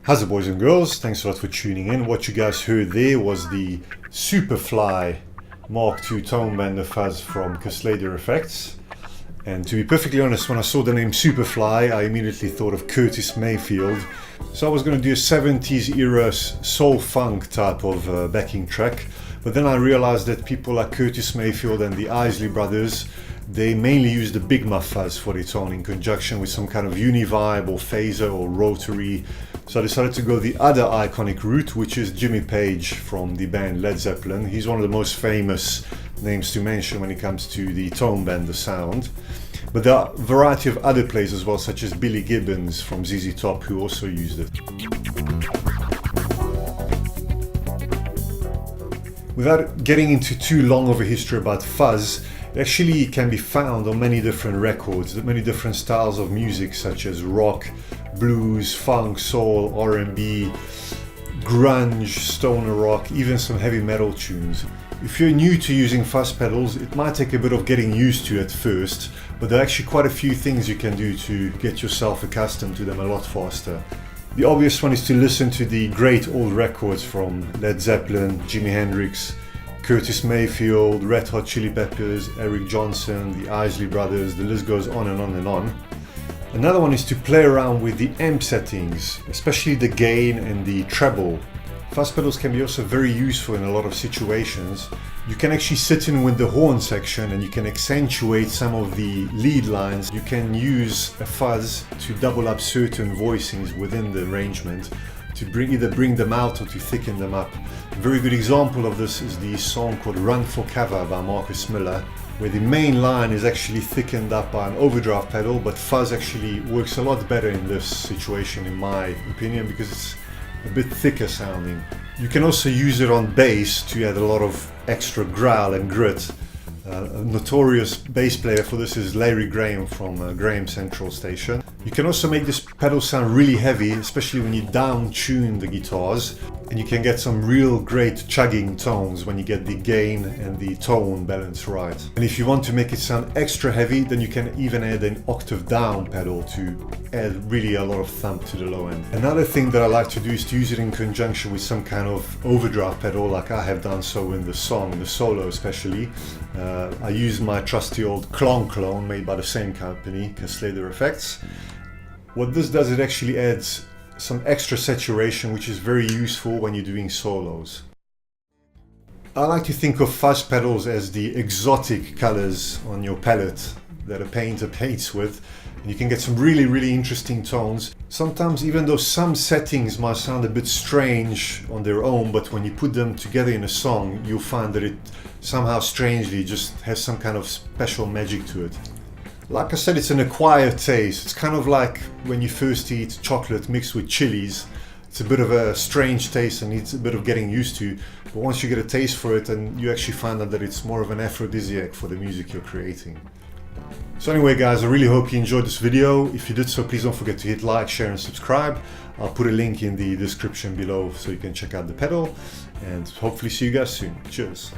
How's it, boys and girls? Thanks a lot for tuning in. What you guys heard there was the SUPERFLY Mk2 Tonebender Fuzz from Kasleder Effects. And to be perfectly honest, when I saw the name SUPERFLY, I immediately thought of Curtis Mayfield. So I was going to do a 70s era soul funk type of backing track. But then I realized that people like Curtis Mayfield and the Isley brothers, they mainly use the Big Muff fuzz for their tone in conjunction with some kind of univibe or phaser or rotary. So I decided to go the other iconic route, which is Jimmy Page from the band Led Zeppelin. He's one of the most famous names to mention when it comes to the tonebender sound. But there are a variety of other players as well, such as Billy Gibbons from ZZ Top, who also used it. Without getting into too long of a history about fuzz, it actually can be found on many different records, many different styles of music such as rock, blues, funk, soul, R&B, grunge, stoner rock, even some heavy metal tunes. If you're new to using fuzz pedals, it might take a bit of getting used to at first, but there are actually quite a few things you can do to get yourself accustomed to them a lot faster. The obvious one is to listen to the great old records from Led Zeppelin, Jimi Hendrix, Curtis Mayfield, Red Hot Chili Peppers, Eric Johnson, the Isley brothers, the list goes on and on and on. Another one is to play around with the amp settings, especially the gain and the treble. Fuzz pedals can be also very useful in a lot of situations. You can actually sit in with the horn section and you can accentuate some of the lead lines. You can use a fuzz to double up certain voicings within the arrangement to either bring them out or to thicken them up. A very good example of this is the song called Run for Cover by Marcus Miller, where the main line is actually thickened up by an overdraft pedal, but fuzz actually works a lot better in this situation in my opinion because it's a bit thicker sounding. You can also use it on bass to add a lot of extra growl and grit. A notorious bass player for this is Larry Graham from Graham Central Station. You can also make this pedal sound really heavy, especially when you down tune the guitars, and you can get some real great chugging tones when you get the gain and the tone balance right. And if you want to make it sound extra heavy, then you can even add an octave down pedal to add really a lot of thump to the low end. Another thing that I like to do is to use it in conjunction with some kind of overdraft pedal, like I have done so in the song, the solo especially. I use my trusty old Klon clone made by the same company, Kasleder Effects. What this does, it actually adds some extra saturation, which is very useful when you're doing solos. I like to think of fuzz pedals as the exotic colors on your palette that a painter paints with. And you can get some really interesting tones. Sometimes even though some settings might sound a bit strange on their own, but when you put them together in a song, you'll find that it somehow strangely just has some kind of special magic to it. Like I said, it's an acquired taste. It's kind of like when you first eat chocolate mixed with chilies. It's a bit of a strange taste and needs a bit of getting used to. But once you get a taste for it, and you actually find out that it's more of an aphrodisiac for the music you're creating. So anyway guys, I really hope you enjoyed this video. If you did so, please don't forget to hit like, share and subscribe. I'll put a link in the description below so you can check out the pedal, and hopefully see you guys soon. Cheers.